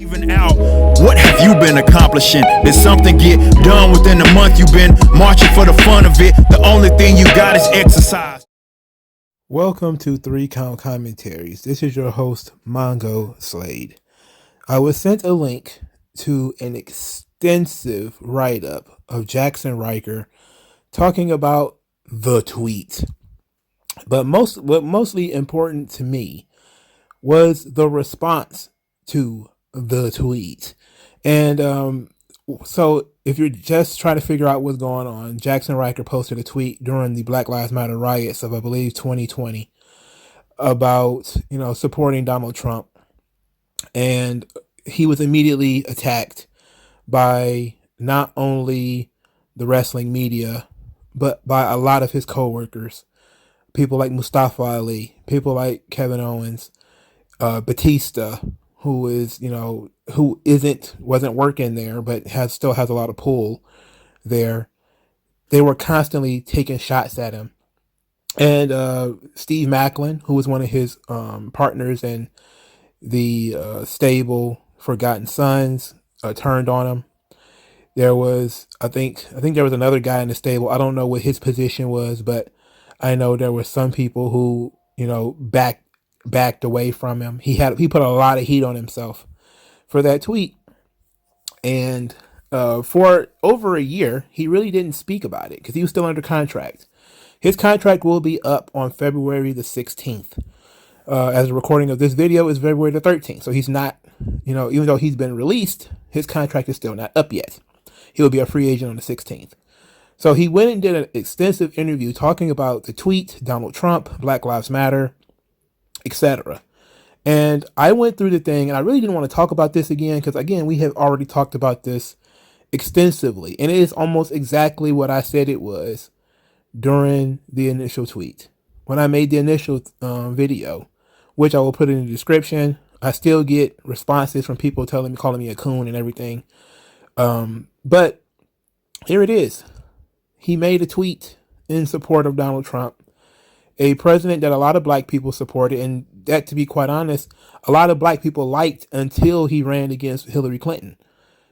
Even out, what have you been accomplishing? Did something get done within a month? You've been marching for the fun of it. The only thing you got is exercise. Welcome to 3 Count Commentaries. This is your host, MagMongoSlade. I was sent a link to an extensive write-up of Jaxson Ryker talking about the tweet. But what mostly important to me was the response to the tweet. And so if you're just trying to figure out what's going on, Jaxson Ryker posted a tweet during the Black Lives Matter riots of, I believe, 2020 about, supporting Donald Trump. And he was immediately attacked by not only the wrestling media, but by a lot of his co-workers. People like Mustafa Ali, people like Kevin Owens, Batista, who wasn't working there, but still has a lot of pull there. They were constantly taking shots at him. And Steve Macklin, who was one of his partners in the stable Forgotten Sons, turned on him. There was, I think there was another guy in the stable. I don't know what his position was, but I know there were some people who, backed away from him. He put a lot of heat on himself for that tweet. And for over a year, he really didn't speak about it because he was still under contract. His contract will be up on February the 16th. As a recording of this video is February the 13th. So he's not, even though he's been released, his contract is still not up yet. He will be a free agent on the 16th. So he went and did an extensive interview talking about the tweet, Donald Trump, Black Lives Matter, etc. And I went through the thing, and I really didn't want to talk about this again because, again, we have already talked about this extensively. And it is almost exactly what I said it was during the initial tweet. When I made the initial video, which I will put in the description, I still get responses from people calling me a coon and everything. But here it is. He made a tweet in support of Donald Trump, a president that a lot of black people supported, and that, to be quite honest, a lot of black people liked until he ran against Hillary Clinton.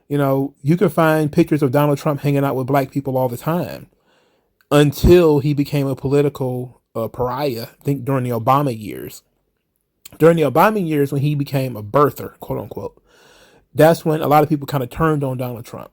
You can find pictures of Donald Trump hanging out with black people all the time until he became a political pariah, I think during the Obama years. During the Obama years, when he became a birther, quote unquote, that's when a lot of people kind of turned on Donald Trump.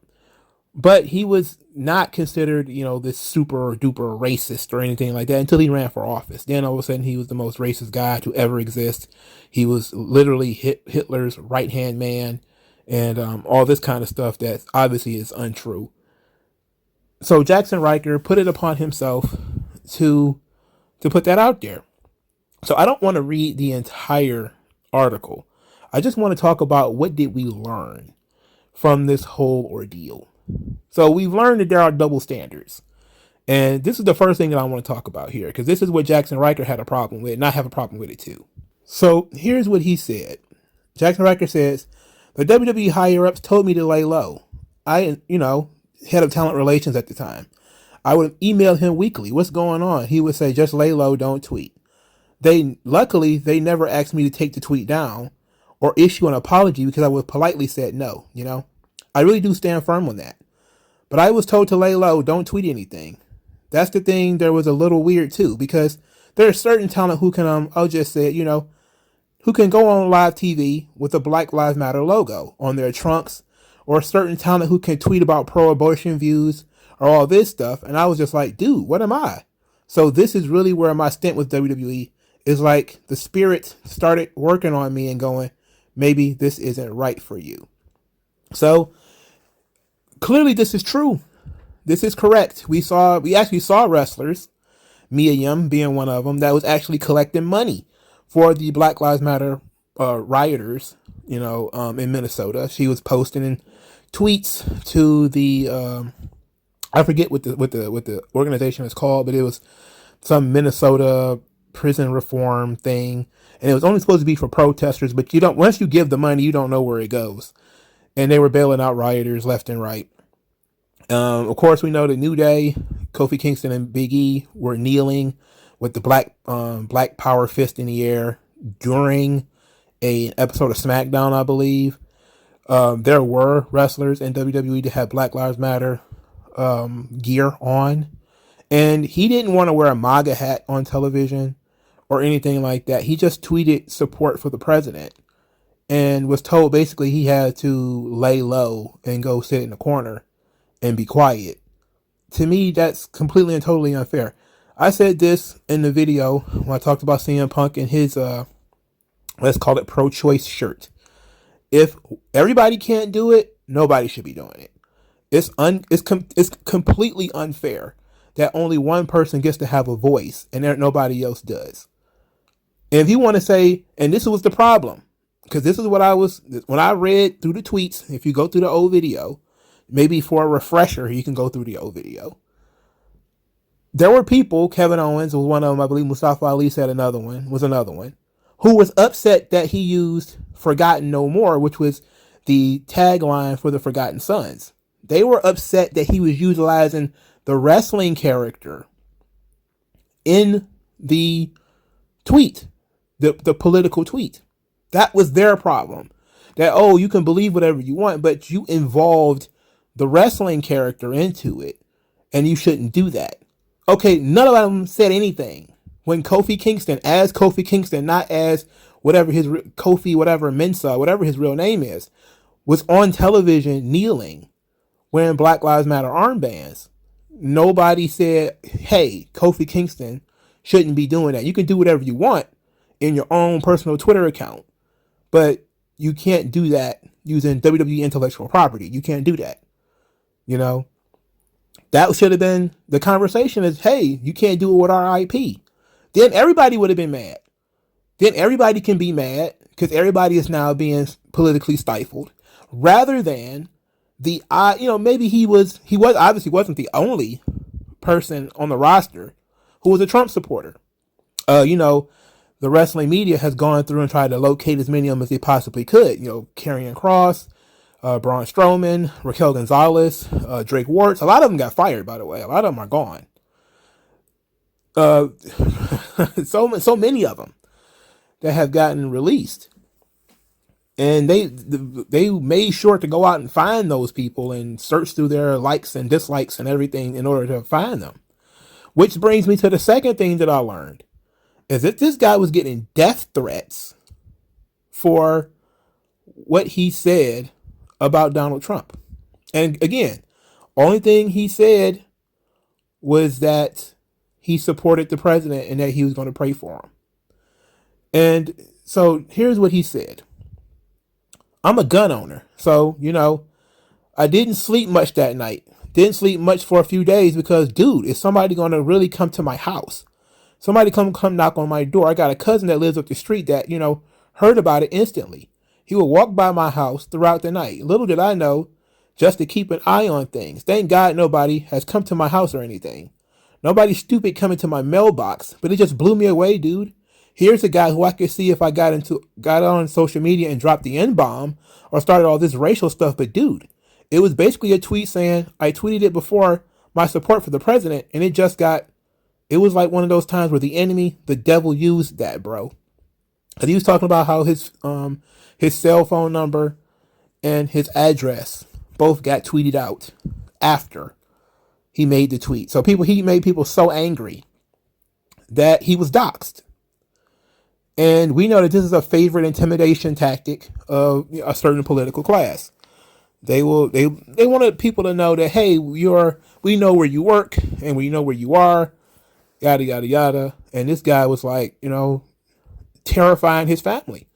But he was not considered, this super duper racist or anything like that until he ran for office. Then all of a sudden he was the most racist guy to ever exist. He was literally Hitler's right-hand man and all this kind of stuff that obviously is untrue. So Jaxson Ryker put it upon himself to put that out there. So I don't want to read the entire article. I just want to talk about what did we learn from this whole ordeal. So we've learned that there are double standards. And this is the first thing that I want to talk about here, because this is what Jaxson Ryker had a problem with, and I have a problem with it too. So here's what he said. Jaxson Ryker says, the WWE higher-ups told me to lay low. I, head of talent relations at the time. I would email him weekly. What's going on? He would say, just lay low, don't tweet. Luckily, they never asked me to take the tweet down or issue an apology because I would politely said no, I really do stand firm on that. But I was told to lay low, don't tweet anything. That's the thing that was a little weird too, because there's certain talent who can, I'll just say it, who can go on live TV with a Black Lives Matter logo on their trunks, or certain talent who can tweet about pro-abortion views or all this stuff. And I was just like, dude, what am I? So this is really where my stint with WWE is like the spirit started working on me and going, maybe this isn't right for you. So clearly this is true. This is correct. We actually saw wrestlers, Mia Yim being one of them, that was actually collecting money for the Black Lives Matter rioters, in Minnesota. She was posting in tweets to the I forget what the organization is called, but it was some Minnesota prison reform thing, and it was only supposed to be for protesters, but once you give the money, you don't know where it goes. And they were bailing out rioters left and right. Of course, we know the New Day, Kofi Kingston and Big E were kneeling with the black power fist in the air during an episode of SmackDown, I believe. There were wrestlers in WWE that had Black Lives Matter gear on, and he didn't want to wear a MAGA hat on television or anything like that. He just tweeted support for the president and was told basically he had to lay low and go sit in the corner and be quiet. To me, that's completely and totally unfair. I said this in the video when I talked about CM Punk and his, let's call it pro-choice shirt. If everybody can't do it, nobody should be doing it. It's completely unfair that only one person gets to have a voice and nobody else does. And if you want to say, and this was the problem, because this is what when I read through the tweets, if you go through the old video, maybe for a refresher, you can go through the old video. There were people, Kevin Owens was one of them, I believe Mustafa Ali said another one, who was upset that he used Forgotten No More, which was the tagline for the Forgotten Sons. They were upset that he was utilizing the wrestling character in the tweet, the political tweet. That was their problem. That, oh, you can believe whatever you want, but you involved the wrestling character into it, and you shouldn't do that. Okay, none of them said anything. When Kofi Kingston, as Kofi Kingston, not as whatever his Kofi, whatever Mensah, whatever his real name is, was on television kneeling, wearing Black Lives Matter armbands. Nobody said, hey, Kofi Kingston shouldn't be doing that. You can do whatever you want in your own personal Twitter account, but you can't do that using WWE intellectual property. You can't do that. You know, that should have been the conversation is, hey, you can't do it with our IP. Then everybody would have been mad. Then everybody can be mad because everybody is now being politically stifled rather than maybe he obviously wasn't the only person on the roster who was a Trump supporter. The wrestling media has gone through and tried to locate as many of them as they possibly could. Karrion Kross, Braun Strowman, Raquel Gonzalez, Drake Warts. A lot of them got fired, by the way. A lot of them are gone. So many of them that have gotten released. And they made sure to go out and find those people and search through their likes and dislikes and everything in order to find them. Which brings me to the second thing that I learned. Is that this guy was getting death threats for what he said about Donald Trump. And again, only thing he said was that he supported the president and that he was going to pray for him. And so here's what he said. I'm a gun owner. So, I didn't sleep much that night. Didn't sleep much for a few days because, dude, is somebody going to really come to my house? Somebody come knock on my door. I got a cousin that lives up the street that, heard about it instantly. He would walk by my house throughout the night. Little did I know, just to keep an eye on things. Thank God nobody has come to my house or anything. Nobody stupid coming to my mailbox, but it just blew me away, dude. Here's a guy who I could see if I got on social media and dropped the N-bomb or started all this racial stuff. But dude, it was basically a tweet saying, I tweeted it before my support for the president, and it was like one of those times where the devil used that, bro. And he was talking about how his cell phone number and his address both got tweeted out after he made the tweet. So he made people so angry that he was doxxed. And we know that this is a favorite intimidation tactic of a certain political class. They wanted people to know that, hey, we know where you work and we know where you are, yada, yada, yada. And this guy was like, terrifying his family.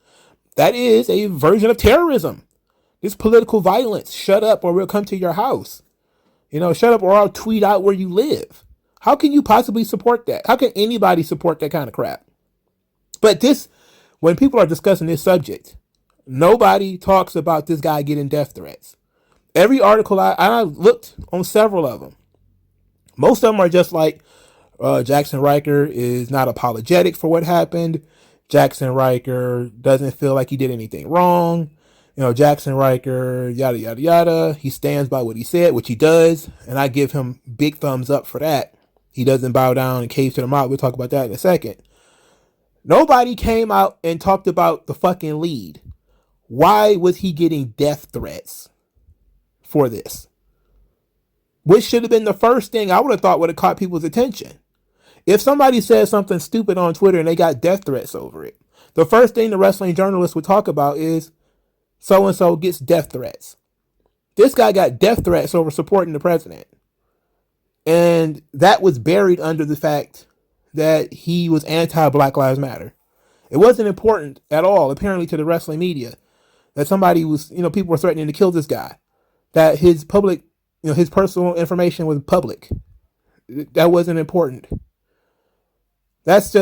That is a version of terrorism. This political violence. Shut up or we'll come to your house. Shut up or I'll tweet out where you live. How can you possibly support that? How can anybody support that kind of crap? But when people are discussing this subject, nobody talks about this guy getting death threats. Every article I looked on several of them. Most of them are just like, Jaxson Ryker is not apologetic for what happened. Jaxson Ryker doesn't feel like he did anything wrong. Jaxson Ryker, yada, yada, yada. He stands by what he said, which he does. And I give him big thumbs up for that. He doesn't bow down and cave to the mob. We'll talk about that in a second. Nobody came out and talked about the fucking lead. Why was he getting death threats for this? Which should have been the first thing I would have thought would have caught people's attention. If somebody says something stupid on Twitter and they got death threats over it, the first thing the wrestling journalists would talk about is so-and-so gets death threats. This guy got death threats over supporting the president. And that was buried under the fact that he was anti-Black Lives Matter. It wasn't important at all, apparently, to the wrestling media that somebody was, people were threatening to kill this guy, that his public, his personal information was public. That wasn't important. That's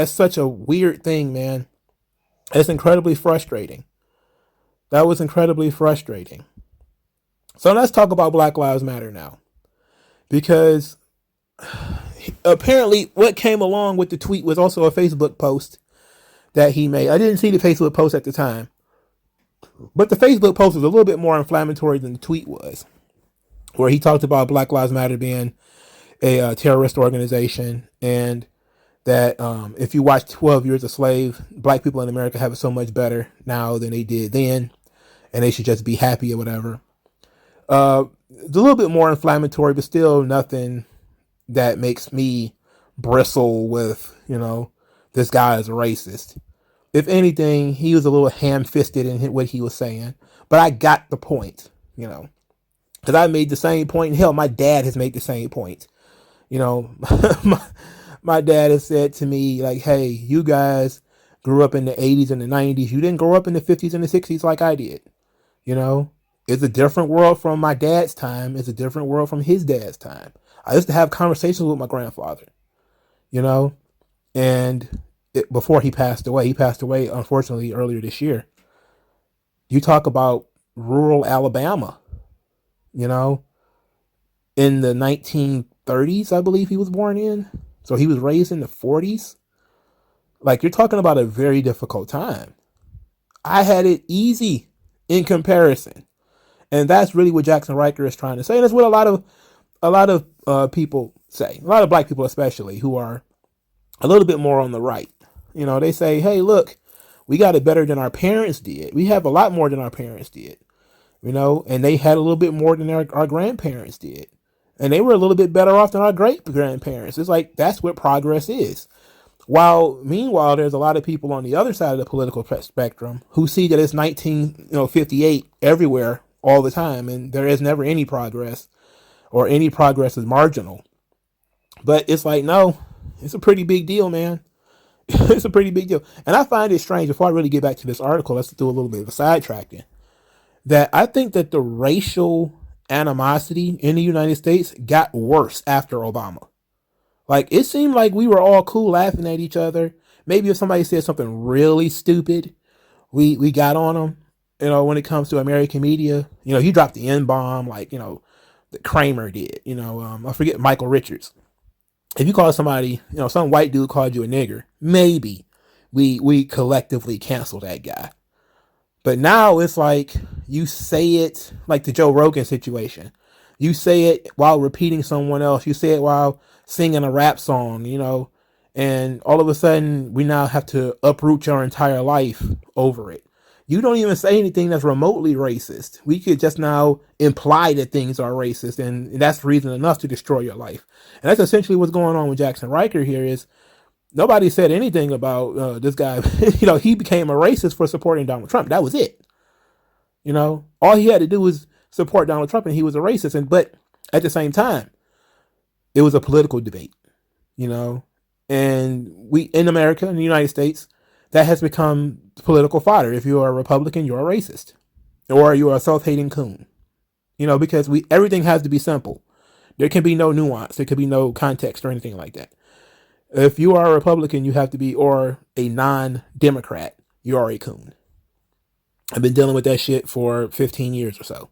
such a weird thing, man. It's incredibly frustrating. That was incredibly frustrating. So let's talk about Black Lives Matter now. Because apparently what came along with the tweet was also a Facebook post that he made. I didn't see the Facebook post at the time, but the Facebook post was a little bit more inflammatory than the tweet was, where he talked about Black Lives Matter being a terrorist organization, and that if you watch 12 Years a Slave, black people in America have it so much better now than they did then, and they should just be happy or whatever. It's a little bit more inflammatory, but still nothing that makes me bristle with, this guy is a racist. If anything, he was a little ham-fisted in what he was saying, but I got the point, because I made the same point, and hell, my dad has made the same point. My dad has said to me, like, hey, you guys grew up in the 80s and the 90s. You didn't grow up in the 50s and the 60s like I did. It's a different world from my dad's time. It's a different world from his dad's time. I used to have conversations with my grandfather, and before he passed away, unfortunately, earlier this year. You talk about rural Alabama, in the 1930s, I believe he was born in. So he was raised in the 40s. Like, you're talking about a very difficult time. I had it easy in comparison. And that's really what Jaxson Ryker is trying to say. And that's what a lot of people say. A lot of black people especially, who are a little bit more on the right. They say, hey, look, we got it better than our parents did. We have a lot more than our parents did. And they had a little bit more than our grandparents did. And they were a little bit better off than our great-grandparents. It's like, that's what progress is. Meanwhile, there's a lot of people on the other side of the political spectrum who see that it's 1958 everywhere all the time, and there is never any progress, or any progress is marginal. But it's like, no, it's a pretty big deal, man. It's a pretty big deal. And I find it strange, before I really get back to this article, let's do a little bit of a sidetracking, that I think that the racial animosity in the United States got worse after Obama. Like, it seemed like we were all cool laughing at each other. Maybe if somebody said something really stupid, we got on them. When it comes to American media, he dropped the N-bomb like, that Kramer did. I forget, Michael Richards. If you call somebody, some white dude called you a nigger, maybe we collectively cancel that guy. But now it's like, you say it like the Joe Rogan situation. You say it while repeating someone else. You say it while singing a rap song, and all of a sudden we now have to uproot your entire life over it. You don't even say anything that's remotely racist. We could just now imply that things are racist, and that's reason enough to destroy your life. And that's essentially what's going on with Jaxson Ryker here. Is nobody said anything about this guy. He became a racist for supporting Donald Trump. That was it. All he had to do was support Donald Trump, and he was a racist. But at the same time, it was a political debate. And we, in America, in the United States, that has become political fodder. If you're a Republican, you're a racist, or you're a self-hating coon. Because everything has to be simple. There can be no nuance. There can be no context or anything like that. If you are a Republican, you have to be, or a non-Democrat, you are a coon. I've been dealing with that shit for 15 years or so.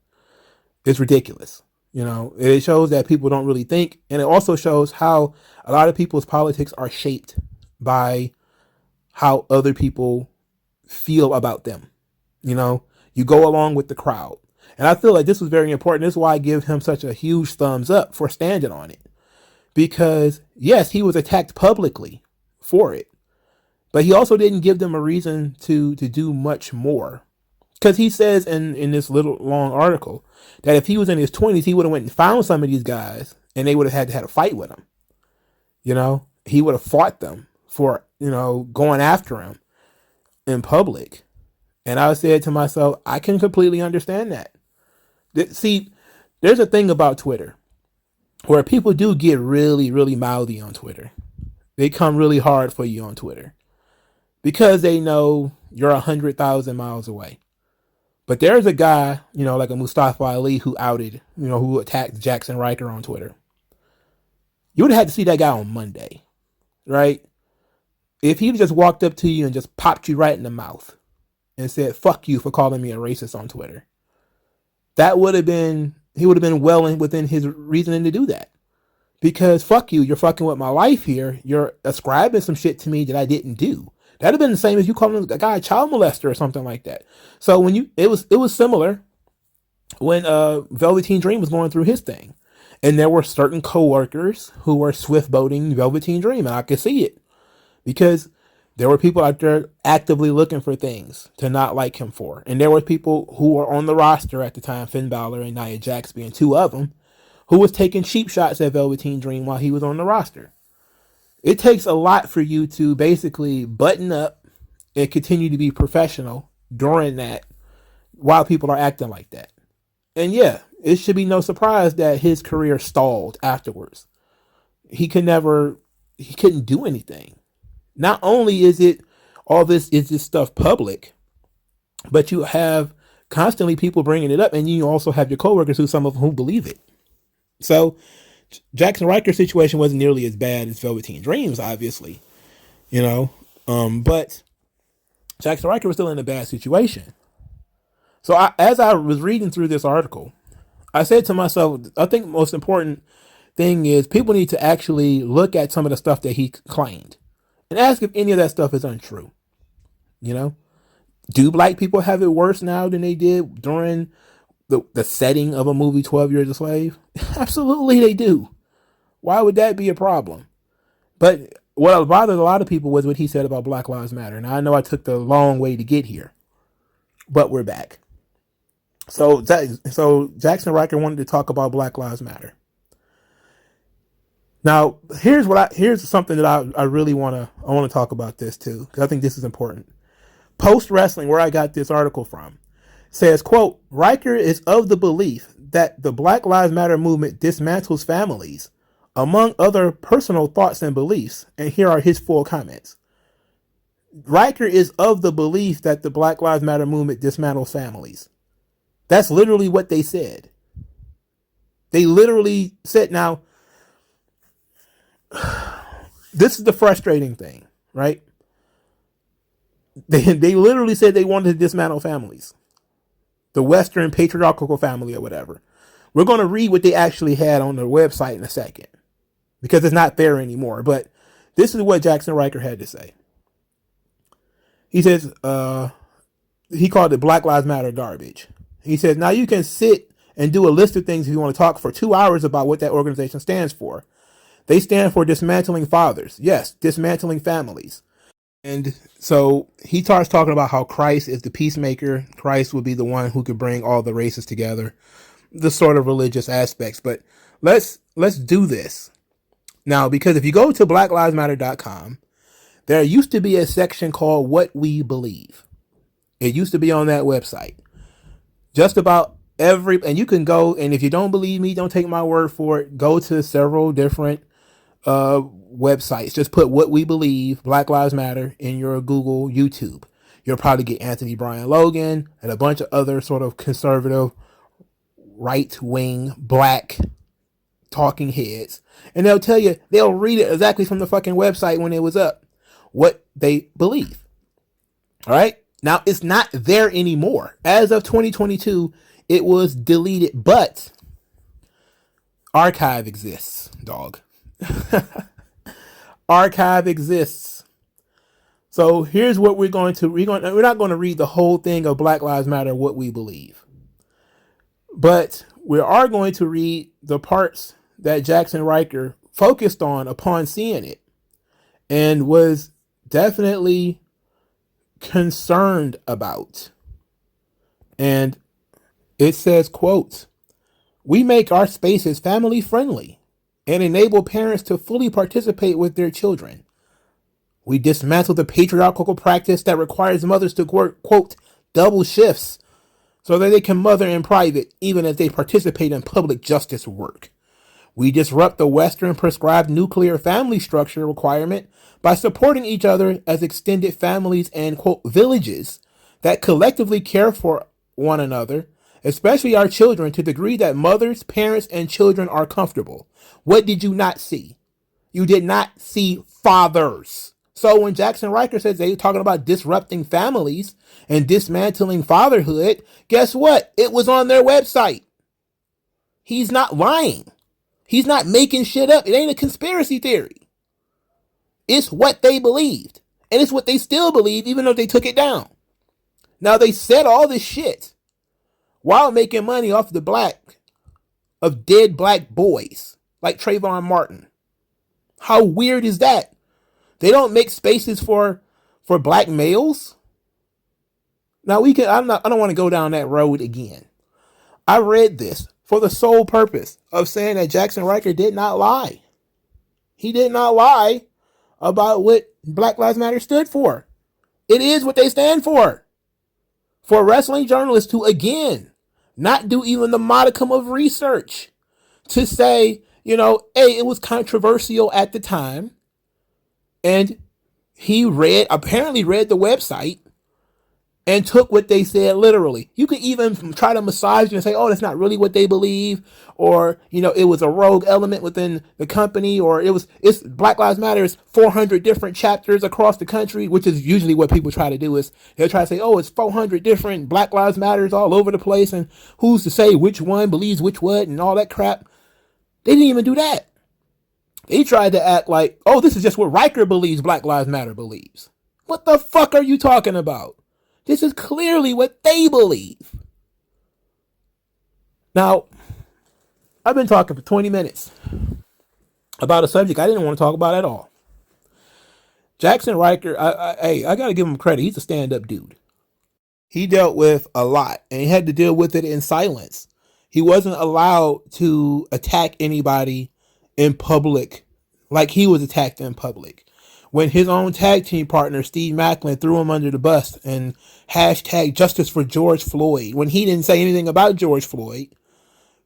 It's ridiculous. It shows that people don't really think. And it also shows how a lot of people's politics are shaped by how other people feel about them. You go along with the crowd. And I feel like this was very important. This is why I give him such a huge thumbs up for standing on it. Because, yes, he was attacked publicly for it. But he also didn't give them a reason to do much more. Because he says in this little long article that if he was in his 20s, he would have went and found some of these guys and they would have had a fight with him. You know, he would have fought them for, going after him in public. And I said to myself, I can completely understand that. See, there's a thing about Twitter where people do get really, really mouthy on Twitter. They come really hard for you on Twitter because they know you're 100,000 miles away. But there's a guy, like a Mustafa Ali who who attacked Jaxson Ryker on Twitter. You would have had to see that guy on Monday, right? If he just walked up to you and just popped you right in the mouth and said, fuck you for calling me a racist on Twitter, he would have been well within his reasoning to do that. Because fuck you, you're fucking with my life here. You're ascribing some shit to me that I didn't do. That'd have been the same as you calling a guy a child molester or something like that. So it was similar when Velveteen Dream was going through his thing. And there were certain coworkers who were swift boating Velveteen Dream, and I could see it. Because there were people out there actively looking for things to not like him for. And there were people who were on the roster at the time, Finn Balor and Nia Jax being two of them, who was taking cheap shots at Velveteen Dream while he was on the roster. It takes a lot for you to basically button up and continue to be professional during that while people are acting like that. And yeah, it should be no surprise that his career stalled afterwards. He couldn't do anything. Not only is this stuff public, but you have constantly people bringing it up, and you also have your coworkers some of who believe it. So Jaxson Ryker's situation wasn't nearly as bad as Velveteen Dream's, obviously, but Jaxson Ryker was still in a bad situation. So as I was reading through this article, I said to myself, I think the most important thing is people need to actually look at some of the stuff that he claimed and ask if any of that stuff is untrue. Do black people have it worse now than they did during the setting of a movie 12 Years a Slave? Absolutely they do. Why would that be a problem? But what bothered a lot of people was what he said about Black Lives Matter. Now I know I took the long way to get here, but we're back. So Jaxson Ryker wanted to talk about Black Lives Matter. Now here's something that I really want to talk about this too, because I think this is important. Post Wrestling, where I got this article from, says, quote, Ryker is of the belief that the Black Lives Matter movement dismantles families, among other personal thoughts and beliefs. And here are his full comments. Ryker is of the belief that the Black Lives Matter movement dismantles families. That's literally what they said. They literally said, now, this is the frustrating thing, right? They literally said they wanted to dismantle families. The Western patriarchal family or whatever. We're going to read what they actually had on their website in a second, because it's not there anymore. But this is what Jaxson Ryker had to say. He says, he called it Black Lives Matter garbage. He says, now you can sit and do a list of things if you want to talk for 2 hours about what that organization stands for. They stand for dismantling fathers. Yes, dismantling families. And so he starts talking about how Christ is the peacemaker. Christ would be the one who could bring all the races together. The sort of religious aspects. But let's do this. Now, because if you go to blacklivesmatter.com, there used to be a section called What We Believe. It used to be on that website. Just about and you can go, and if you don't believe me, don't take my word for it. Go to several different websites. Just put What We Believe, Black Lives Matter in your Google, YouTube. You'll probably get Anthony Bryan Logan and a bunch of other sort of conservative, right-wing, black talking heads. And they'll read it exactly from the fucking website when it was up, what they believe. All right? Now, it's not there anymore. As of 2022, it was deleted, but archive exists, dog. Archive exists. So here's what we're not going to read the whole thing of Black Lives Matter, What We Believe. But we are going to read the parts that Jaxson Ryker focused on upon seeing it and was definitely concerned about. And it says, quote, "We make our spaces family friendly and enable parents to fully participate with their children. We dismantle the patriarchal practice that requires mothers to work, quote, double shifts so that they can mother in private even as they participate in public justice work. We disrupt the Western prescribed nuclear family structure requirement by supporting each other as extended families and, quote, villages that collectively care for one another, especially our children, to the degree that mothers, parents, and children are comfortable." What did you not see? You did not see fathers. So when Jaxson Ryker says they were talking about disrupting families and dismantling fatherhood, guess what? It was on their website. He's not lying. He's not making shit up. It ain't a conspiracy theory. It's what they believed. And it's what they still believe, even though they took it down. Now, they said all this shit while making money off the black of dead black boys like Trayvon Martin. How weird is that? They don't make spaces for black males. Now I don't want to go down that road again. I read this for the sole purpose of saying that Jaxson Ryker did not lie. He did not lie about what Black Lives Matter stood for. It is what they stand for. For wrestling journalists to, again, not do even the modicum of research to say, hey, it was controversial at the time. And he apparently read the website and took what they said literally. You could even try to massage and say, oh, that's not really what they believe. Or, it was a rogue element within the company, or it's Black Lives Matter is 400 different chapters across the country, which is usually what people try to do is they'll try to say, oh, it's 400 different Black Lives Matters all over the place. And who's to say which one believes which what and all that crap. They didn't even do that. They tried to act like, oh, this is just what Ryker believes Black Lives Matter believes. What the fuck are you talking about? This is clearly what they believe. Now, I've been talking for 20 minutes about a subject I didn't want to talk about at all. Jaxson Ryker, I got to give him credit. He's a stand-up dude. He dealt with a lot, and he had to deal with it in silence. He wasn't allowed to attack anybody in public like he was attacked in public. When his own tag team partner, Steve Macklin, threw him under the bus and hashtag justice for George Floyd, when he didn't say anything about George Floyd,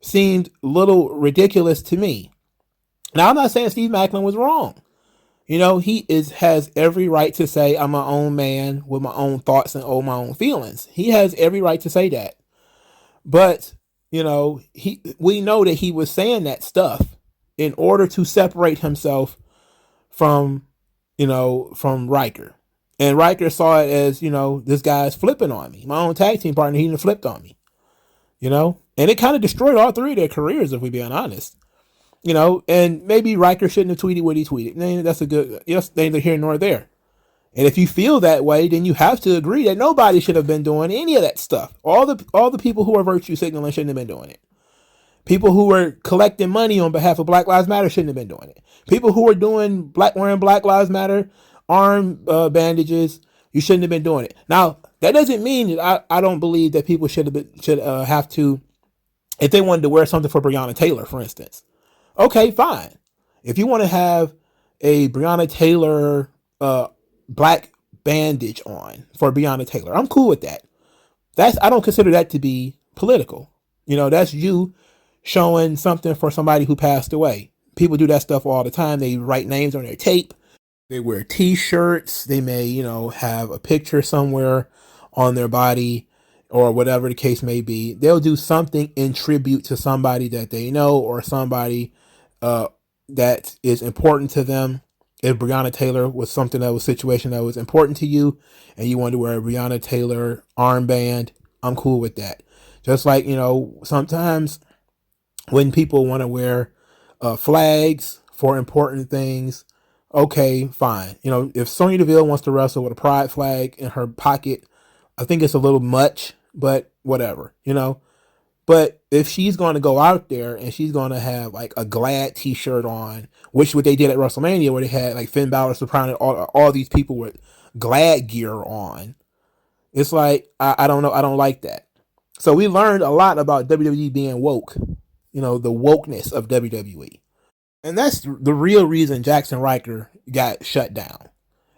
seemed a little ridiculous to me. Now, I'm not saying Steve Macklin was wrong. He has every right to say, I'm my own man with my own thoughts and my own feelings. He has every right to say that. But, we know that he was saying that stuff in order to separate himself from Ryker. And Ryker saw it as, this guy's flipping on me. My own tag team partner, he done flipped on me. And it kind of destroyed all three of their careers, if we're being honest. And maybe Ryker shouldn't have tweeted what he tweeted. That's neither here nor there. And if you feel that way, then you have to agree that nobody should have been doing any of that stuff. All the people who are virtue signaling shouldn't have been doing it. People who were collecting money on behalf of Black Lives Matter shouldn't have been doing it. People who were wearing Black Lives Matter arm bandages, you shouldn't have been doing it. Now, that doesn't mean that I don't believe that people should have to, if they wanted to wear something for Breonna Taylor, for instance. Okay, fine. If you want to have a Breonna Taylor black bandage on for Breonna Taylor, I'm cool with that. I don't consider that to be political. That's you showing something for somebody who passed away. People do that stuff all the time. They write names on their tape. They wear t-shirts. They may, have a picture somewhere on their body or whatever the case may be. They'll do something in tribute to somebody that they know or somebody that is important to them. If Breonna Taylor was something that was a situation that was important to you and you wanted to wear a Breonna Taylor armband, I'm cool with that. Just like, sometimes when people want to wear flags for important things, okay, fine. If Sonya Deville wants to wrestle with a pride flag in her pocket, I think it's a little much, but whatever, But if she's going to go out there and she's going to have like a Glad t-shirt on, which what they did at WrestleMania, where they had like Finn Balor, surrounded all these people with Glad gear on, it's like, I don't know. I don't like that. So we learned a lot about WWE being woke, the wokeness of WWE. And that's the real reason Jaxson Ryker got shut down.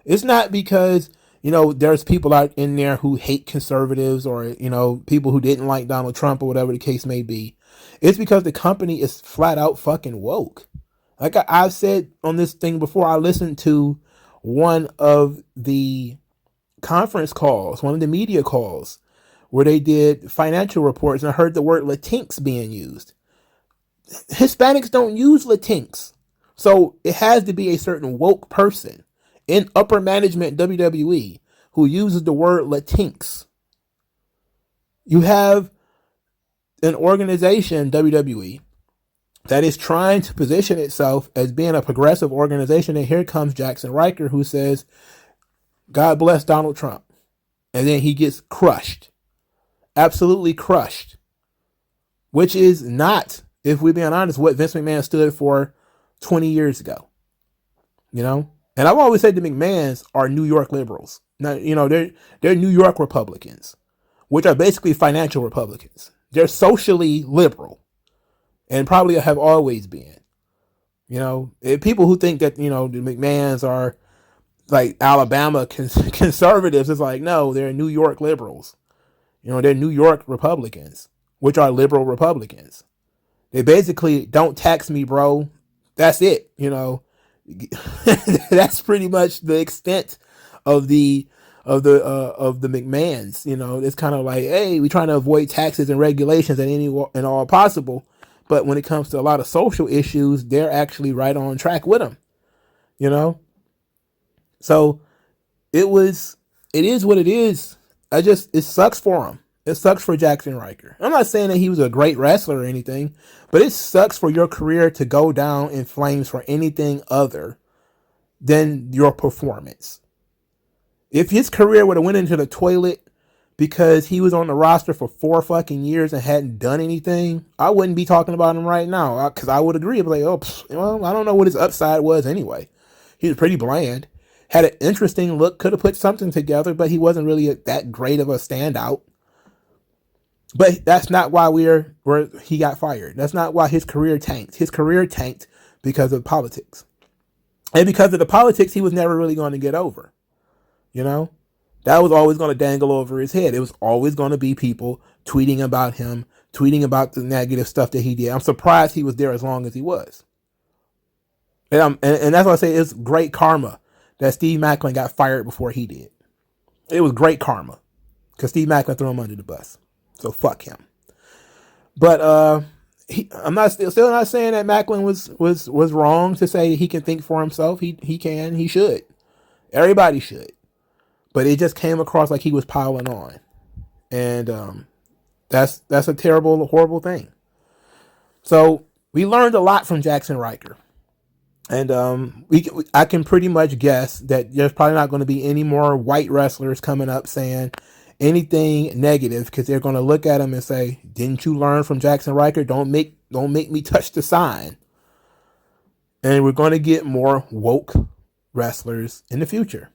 It's not because, there's people out in there who hate conservatives or, people who didn't like Donald Trump or whatever the case may be. It's because the company is flat out fucking woke. Like I've said on this thing before, I listened to one of the conference calls, one of the media calls, where they did financial reports, and I heard the word Latinx being used. Hispanics don't use Latinx. So it has to be a certain woke person in upper management WWE who uses the word Latinx. You have an organization, WWE, that is trying to position itself as being a progressive organization. And here comes Jaxson Ryker, who says, God bless Donald Trump. And then he gets crushed. Absolutely crushed. Which is not, if we're being honest, what Vince McMahon stood for 20 years ago. And I've always said the McMahons are New York liberals. Now, they're New York Republicans, which are basically financial Republicans. They're socially liberal and probably have always been. People who think that, the McMahons are like Alabama conservatives, it's like, no, they're New York liberals. They're New York Republicans, which are liberal Republicans. They basically, don't tax me, bro. That's it. That's pretty much the extent of the McMahons. It's kind of like, hey, we're trying to avoid taxes and regulations at any and all possible. But when it comes to a lot of social issues, they're actually right on track with them. So it is what it is. It sucks for him. It sucks for Jaxson Ryker. I'm not saying that he was a great wrestler or anything, but it sucks for your career to go down in flames for anything other than your performance. If his career would have went into the toilet because he was on the roster for 4 fucking years and hadn't done anything, I wouldn't be talking about him right now, because I would agree. I'd be like, I don't know what his upside was anyway. He was pretty bland. Had an interesting look, could have put something together, but he wasn't really that great of a standout. But that's not why he got fired. That's not why his career tanked. His career tanked because of politics. And because of the politics, he was never really going to get over. That was always going to dangle over his head. It was always going to be people tweeting about him, tweeting about the negative stuff that he did. I'm surprised he was there as long as he was. And that's why I say it's great karma that Steve Maclin got fired before he did. It was great karma because Steve Maclin threw him under the bus. So fuck him. But I'm not still not saying that Maclin was wrong to say he can think for himself. He can. He should. Everybody should. But it just came across like he was piling on, and that's a terrible, horrible thing. So we learned a lot from Jaxson Ryker, and I can pretty much guess that there's probably not going to be any more white wrestlers coming up saying anything negative, because they're going to look at him and say, didn't you learn from Jaxson Ryker? Don't make me touch the sign. And we're going to get more woke wrestlers in the future,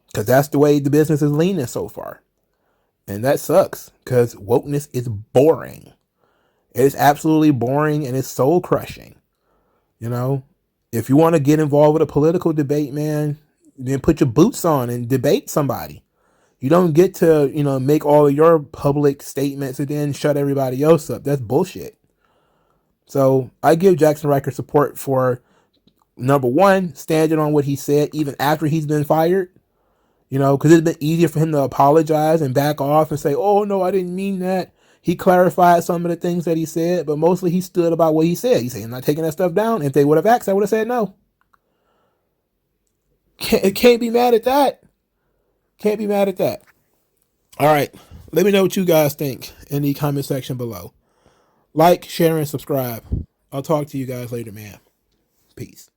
because that's the way the business is leaning so far. And that sucks, because wokeness is boring. It is absolutely boring, and it's soul crushing. If you want to get involved with a political debate, man, then put your boots on and debate somebody. You don't get to, make all of your public statements and then shut everybody else up. That's bullshit. So I give Jaxson Ryker support for, number one, standing on what he said, even after he's been fired. Because it's been easier for him to apologize and back off and say, oh, no, I didn't mean that. He clarified some of the things that he said, but mostly he stood about what he said. He said, I'm not taking that stuff down. If they would have asked, I would have said no. Can't be mad at that. Can't be mad at that. All right. Let me know what you guys think in the comment section below. Like, share, and subscribe. I'll talk to you guys later, man. Peace.